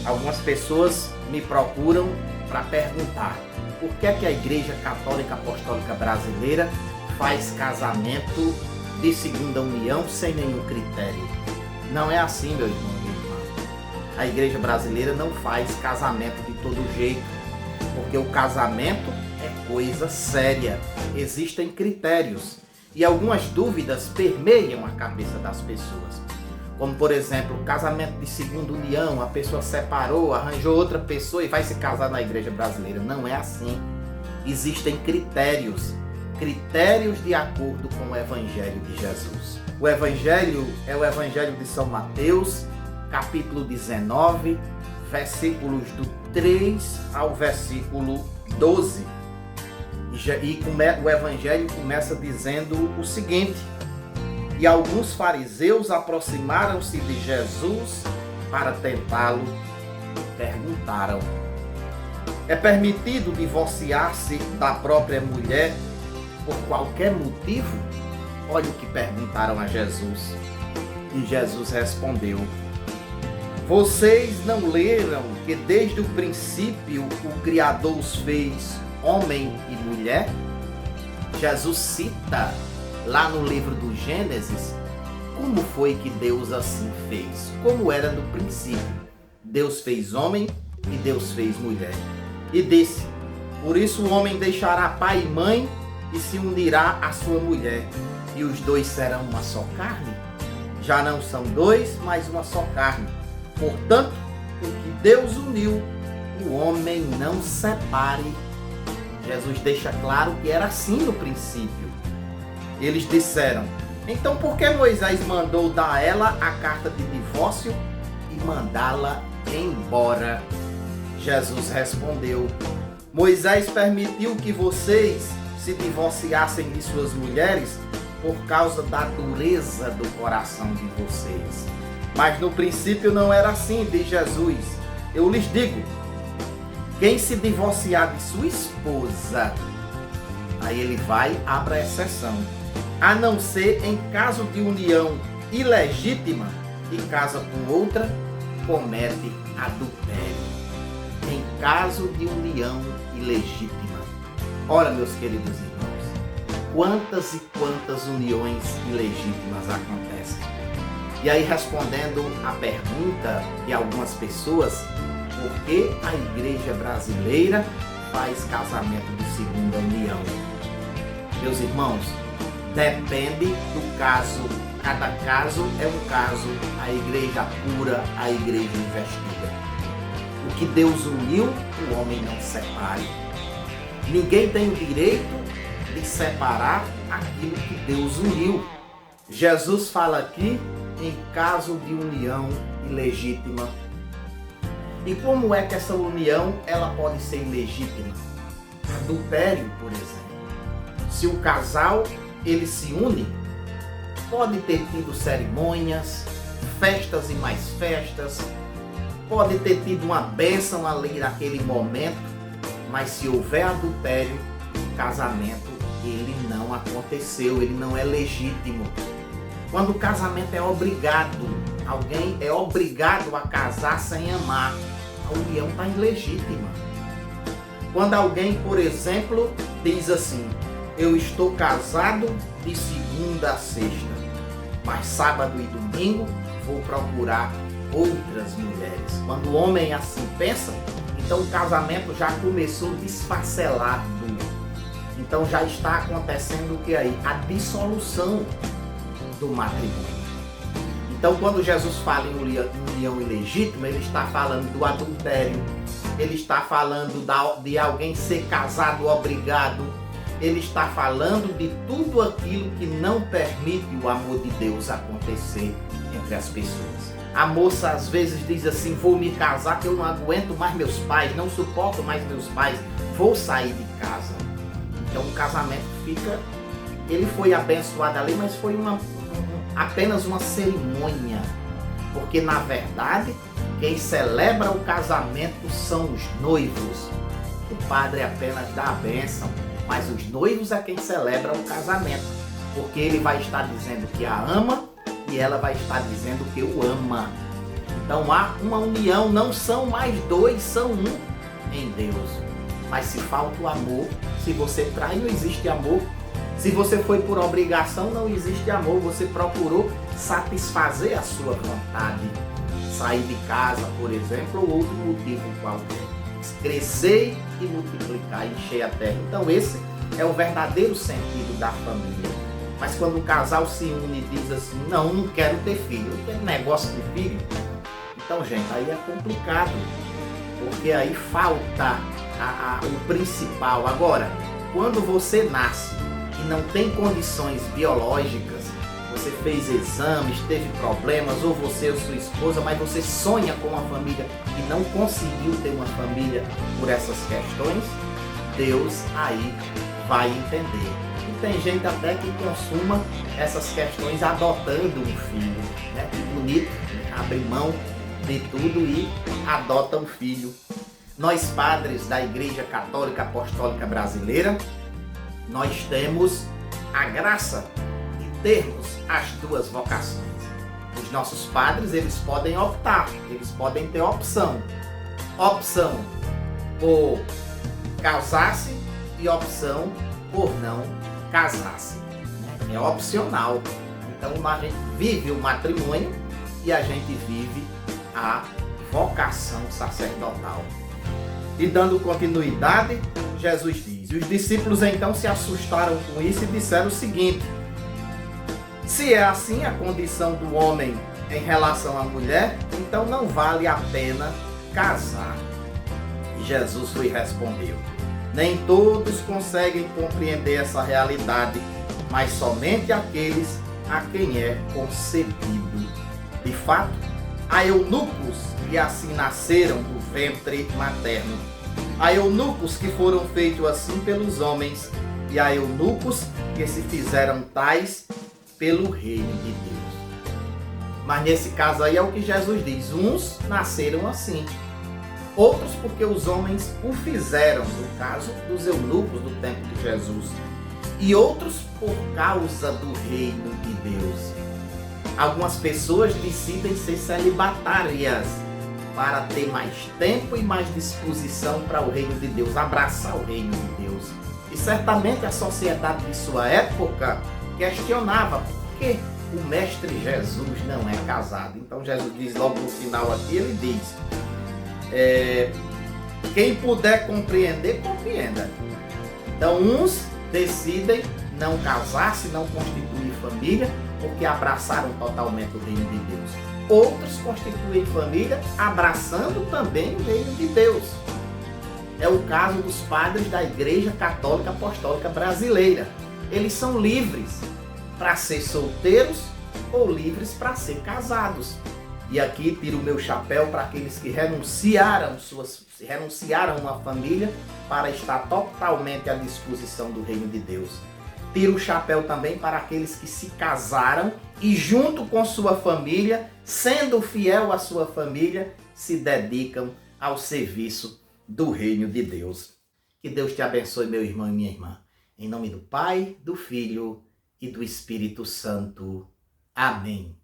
Algumas pessoas me procuram para perguntar por que é que a Igreja Católica Apostólica Brasileira faz casamento de segunda união sem nenhum critério. Não é assim, meu irmão e irmã. A Igreja Brasileira não faz casamento de todo jeito, porque o casamento é coisa séria. Existem critérios e algumas dúvidas permeiam a cabeça das pessoas. Como, por exemplo, casamento de segunda união, a pessoa separou, arranjou outra pessoa e vai se casar na Igreja Brasileira. Não é assim. Existem critérios de acordo com o Evangelho de Jesus. O Evangelho é o Evangelho de São Mateus, capítulo 19, versículos do 3 ao versículo 12. O Evangelho começa dizendo o seguinte: e alguns fariseus aproximaram-se de Jesus para tentá-lo e perguntaram: é permitido divorciar-se da própria mulher por qualquer motivo? Olha o que perguntaram a Jesus. E Jesus respondeu: vocês não leram que desde o princípio o Criador os fez homem e mulher? Jesus cita lá no livro do Gênesis como foi que Deus assim fez, como era no princípio. Deus fez homem e Deus fez mulher. E disse: por isso o homem deixará pai e mãe e se unirá à sua mulher, e os dois serão uma só carne. Já não são dois, mas uma só carne. Portanto, o que Deus uniu, o homem não separe. Jesus deixa claro que era assim no princípio. Eles disseram: então por que Moisés mandou dar a ela a carta de divórcio e mandá-la embora? Jesus respondeu: Moisés permitiu que vocês se divorciassem de suas mulheres por causa da dureza do coração de vocês. Mas no princípio não era assim, diz Jesus. Eu lhes digo, quem se divorciar de sua esposa, aí ele vai, abre a exceção, a não ser em caso de união ilegítima e casa com outra, comete adultério. Em caso de união ilegítima. Ora, meus queridos irmãos, quantas e quantas uniões ilegítimas acontecem? E aí, respondendo à pergunta de algumas pessoas, por que a Igreja Brasileira faz casamento de segunda união? Meus irmãos, depende do caso. Cada caso é um caso. A Igreja apura, a Igreja investiga. O que Deus uniu, o homem não separe. Ninguém tem o direito de separar aquilo que Deus uniu. Jesus fala aqui em caso de união ilegítima. E como é que essa união ela pode ser ilegítima? Adultério, por exemplo. Se o casal ele se une, pode ter tido cerimônias, festas e mais festas, pode ter tido uma bênção ali naquele momento, mas se houver adultério, o casamento ele não aconteceu, ele não é legítimo. Quando o casamento é obrigado, alguém é obrigado a casar sem amar, a união está ilegítima. Quando alguém, por exemplo, diz assim: eu estou casado de segunda a sexta, mas sábado e domingo vou procurar outras mulheres. Quando o homem assim pensa, então o casamento já começou desfacelado. Então já está acontecendo o que aí? A dissolução do matrimônio. Então quando Jesus fala em união ilegítima, ele está falando do adultério, ele está falando de alguém ser casado obrigado, ele está falando de tudo aquilo que não permite o amor de Deus acontecer entre as pessoas. A moça às vezes diz assim: vou me casar que eu não aguento mais meus pais, não suporto mais meus pais, vou sair de casa. Então o casamento ele foi abençoado ali, mas foi apenas uma cerimônia. Porque na verdade, quem celebra o casamento são os noivos. O padre apenas dá a bênção, mas os noivos é quem celebra o casamento. Porque ele vai estar dizendo que a ama e ela vai estar dizendo que o ama. Então há uma união, não são mais dois, são um em Deus. Mas se falta o amor, se você trai, não existe amor. Se você foi por obrigação, não existe amor. Você procurou satisfazer a sua vontade. Sair de casa, por exemplo, ou outro motivo qualquer. Crescer e multiplicar, encher a terra. Então esse é o verdadeiro sentido da família. Mas quando o casal se une e diz assim, não quero ter filho, não quero negócio de filho. Então, gente, aí é complicado. Porque aí falta o principal. Agora, quando você nasce e não tem condições biológicas, você fez exames, teve problemas, ou você ou sua esposa, mas você sonha com uma família e não conseguiu ter uma família por essas questões, Deus aí vai entender. E tem gente até que consuma essas questões adotando um filho, né? Que bonito, né? Abre mão de tudo e adota um filho. Nós padres da Igreja Católica Apostólica Brasileira, nós temos a graça de termos as duas vocações. Os nossos padres, eles podem optar, eles podem ter opção. Opção por casar-se e opção por não casar-se. É opcional. Então a gente vive o matrimônio e a gente vive a vocação sacerdotal. E dando continuidade, Jesus diz, e os discípulos então se assustaram com isso e disseram o seguinte: se é assim a condição do homem em relação à mulher, então não vale a pena casar. E Jesus foi e respondeu: nem todos conseguem compreender essa realidade, mas somente aqueles a quem é concedido. De fato, há eunucos que assim nasceram do ventre materno. Há eunucos que foram feitos assim pelos homens, e há eunucos que se fizeram tais pelo reino de Deus. Mas nesse caso aí é o que Jesus diz: uns nasceram assim, outros porque os homens o fizeram, no caso dos eunucos do tempo de Jesus, e outros por causa do reino de Deus. Algumas pessoas decidem ser celibatárias para ter mais tempo e mais disposição para o reino de Deus, abraçar o reino de Deus. E certamente a sociedade de sua época questionava por que o Mestre Jesus não é casado. Então Jesus diz logo no final aqui, ele diz, quem puder compreender, compreenda. Então uns decidem não casar-se, não constituir família, porque abraçaram totalmente o reino de Deus. Outros constituem família abraçando também o reino de Deus. É o caso dos padres da Igreja Católica Apostólica Brasileira. Eles são livres para ser solteiros ou livres para ser casados. E aqui tiro o meu chapéu para aqueles que renunciaram uma família para estar totalmente à disposição do reino de Deus. Tiro o chapéu também para aqueles que se casaram e junto com sua família, sendo fiel à sua família, se dedicam ao serviço do reino de Deus. Que Deus te abençoe, meu irmão e minha irmã. Em nome do Pai, do Filho e do Espírito Santo. Amém.